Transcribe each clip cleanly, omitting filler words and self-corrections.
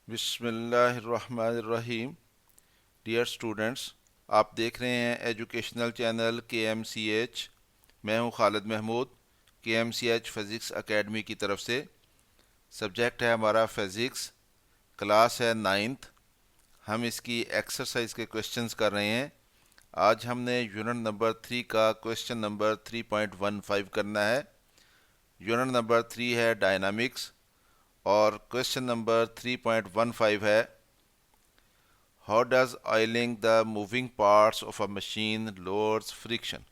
بسم اللہ الرحمن الرحیم۔ ڈیئر اسٹوڈنٹس، آپ دیکھ رہے ہیں ایجوکیشنل چینل KMCH۔ میں ہوں خالد محمود، KMCH فزکس اکیڈمی کی طرف سے۔ سبجیکٹ ہے ہمارا فزکس، کلاس ہے 9th۔ ہم اس کی ایکسرسائز کے کوشچنز کر رہے ہیں۔ آج ہم نے یونٹ نمبر 3 کا کوشچن نمبر 3.15 کرنا ہے۔ یونٹ نمبر 3 ہے ڈائنامکس، اور کوشچن نمبر 3.15 ہے how does oiling the moving parts of a machine lowers friction,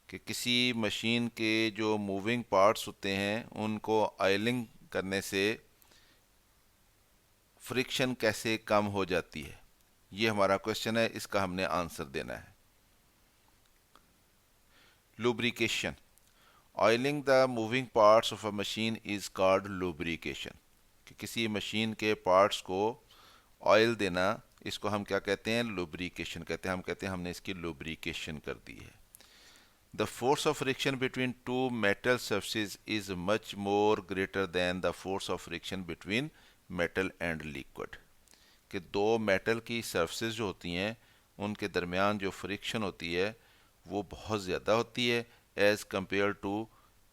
کہ کسی مشین کے جو موونگ پارٹس ہوتے ہیں ان کو آئلنگ کرنے سے فرکشن کیسے کم ہو جاتی ہے۔ یہ ہمارا کوشچن ہے، اس کا ہم نے آنسر دینا ہے۔ Lubrication, oiling the moving parts of a machine is called lubrication, کہ کسی مشین کے پارٹس کو آئل دینا، اس کو ہم کیا کہتے ہیں؟ لوبریکیشن کہتے ہیں۔ ہم کہتے ہیں ہم نے اس کی لوبریکیشن کر دی ہے۔ The force of friction between two metal surfaces is much more greater than the force of friction between metal and liquid، کہ دو میٹل کی سرفسز جو ہوتی ہیں ان کے درمیان جو فرکشن ہوتی ہے وہ بہت زیادہ ہوتی ہے as compare to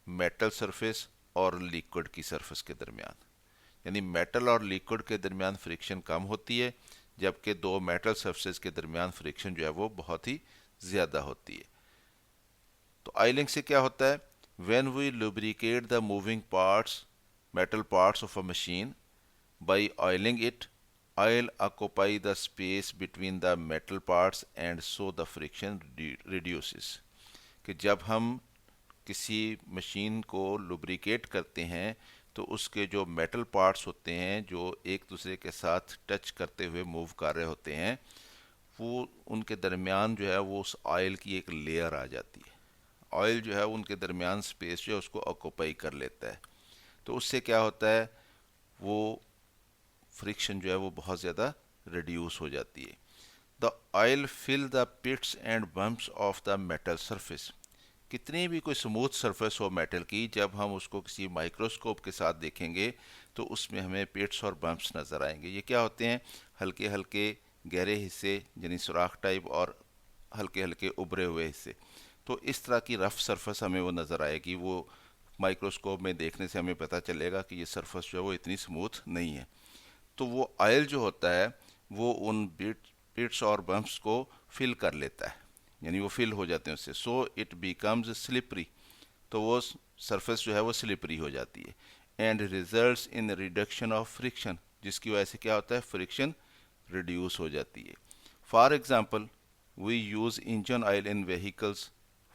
metal surface اور لیکوڈ کی سرفیس کے درمیان۔ یعنی میٹل اور لیکوڈ کے درمیان فرکشن کم ہوتی ہے، جبکہ دو میٹل سرفیسز کے درمیان فرکشن جو ہے وہ بہت ہی زیادہ ہوتی ہے۔ تو آئلنگ سے کیا ہوتا ہے؟ When we lubricate the moving parts metal parts of a machine by oiling it, oil occupy the space between the metal parts and so the friction reduces، کہ جب ہم کسی مشین کو لوبریکیٹ کرتے ہیں تو اس کے جو میٹل پارٹس ہوتے ہیں جو ایک دوسرے کے ساتھ ٹچ کرتے ہوئے موو کر رہے ہوتے ہیں، وہ ان کے درمیان جو ہے وہ اس آئل کی ایک لیئر آ جاتی ہے۔ آئل جو ہے ان کے درمیان سپیس جو ہے اس کو آکوپائی کر لیتا ہے، تو اس سے کیا ہوتا ہے؟ وہ فرکشن جو ہے وہ بہت زیادہ ریڈیوس ہو جاتی ہے۔ The oil fill the pits and bumps of the metal surface, کتنی بھی کوئی سموتھ سرفیس ہو میٹل کی، جب ہم اس کو کسی مائکروسکوپ کے ساتھ دیکھیں گے تو اس میں ہمیں پٹس اور بمپس نظر آئیں گے۔ یہ کیا ہوتے ہیں؟ ہلکے ہلکے گہرے حصے، یعنی سوراخ ٹائپ، اور ہلکے ہلکے ابھرے ہوئے حصے۔ تو اس طرح کی رف سرفس ہمیں وہ نظر آئے گی، وہ مائکروسکوپ میں دیکھنے سے ہمیں پتہ چلے گا کہ یہ سرفس جو ہے وہ اتنی سموتھ نہیں ہے۔ تو وہ آئل جو ہوتا ہے وہ ان پٹس اور بمپس کو فل کر لیتا ہے، یعنی وہ فل ہو جاتے ہیں اس سے، سو اٹ بیکمز سلپری، تو وہ سرفیس جو ہے وہ سلپری ہو جاتی ہے۔ And results in reduction of friction, جس کی وجہ سے کیا ہوتا ہے؟ فرکشن ریڈیوس ہو جاتی ہے۔ For example we use engine oil in vehicles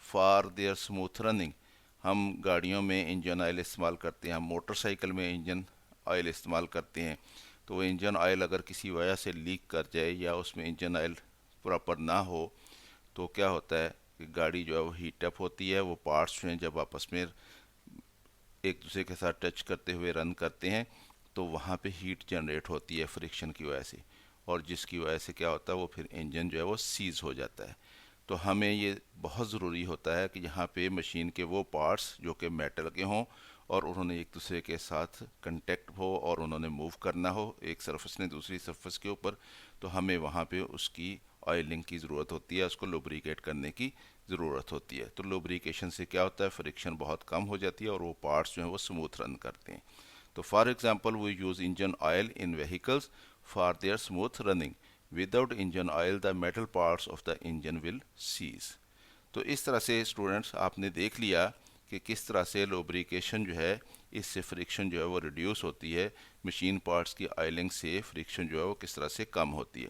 for their smooth running, ہم گاڑیوں میں انجن آئل استعمال کرتے ہیں، ہم موٹر سائیکل میں انجن آئل استعمال کرتے ہیں۔ تو وہ انجن آئل اگر کسی وجہ سے لیک کر جائے یا اس میں انجن آئل پراپر نہ ہو تو کیا ہوتا ہے کہ گاڑی جو ہے وہ ہیٹ اپ ہوتی ہے، وہ پارٹس جو ہیں جب آپس میں ایک دوسرے کے ساتھ ٹچ کرتے ہوئے رن کرتے ہیں تو وہاں پہ ہیٹ جنریٹ ہوتی ہے فرکشن کی وجہ سے، اور جس کی وجہ سے کیا ہوتا ہے؟ وہ پھر انجن جو ہے وہ سیز ہو جاتا ہے۔ تو ہمیں یہ بہت ضروری ہوتا ہے کہ یہاں پہ مشین کے وہ پارٹس جو کہ میٹل کے ہوں اور انہوں نے ایک دوسرے کے ساتھ کنٹیکٹ ہو اور انہوں نے موو کرنا ہو ایک سرفس نے دوسری سرفس کے اوپر، تو ہمیں وہاں پہ اس کی آئلنگ کی ضرورت ہوتی ہے، اس کو لوبریکیٹ کرنے کی ضرورت ہوتی ہے۔ تو لوبریکیشن سے کیا ہوتا ہے؟ فرکشن بہت کم ہو جاتی ہے اور وہ پارٹس جو ہیں وہ سموتھ رن کرتے ہیں۔ تو for example we use engine oil in vehicles for their smooth running, without engine oil the metal parts of the engine will seize. تو اس طرح سے اسٹوڈنٹس آپ نے دیکھ لیا کہ کس طرح سے لوبریکیشن جو ہے اس سے فرکشن جو ہے وہ ریڈیوس ہوتی ہے، مشین پارٹس کی آئلنگ سے فرکشن جو ہے وہ کس طرح سے کم ہوتی ہے۔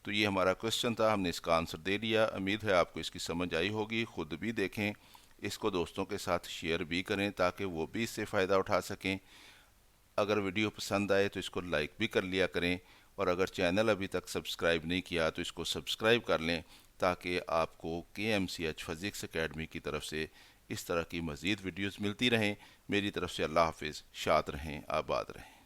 تو یہ ہمارا کوشچن تھا، ہم نے اس کا آنسر دے لیا۔ امید ہے آپ کو اس کی سمجھ آئی ہوگی، خود بھی دیکھیں، اس کو دوستوں کے ساتھ شیئر بھی کریں تاکہ وہ بھی اس سے فائدہ اٹھا سکیں۔ اگر ویڈیو پسند آئے تو اس کو لائک بھی کر لیا کریں، اور اگر چینل ابھی تک سبسکرائب نہیں کیا تو اس کو سبسکرائب کر لیں تاکہ آپ کو KMCH فزکس اکیڈمی کی طرف سے اس طرح کی مزید ویڈیوز ملتی رہیں۔ میری طرف سے اللہ حافظ، شاد رہیں، آباد رہیں۔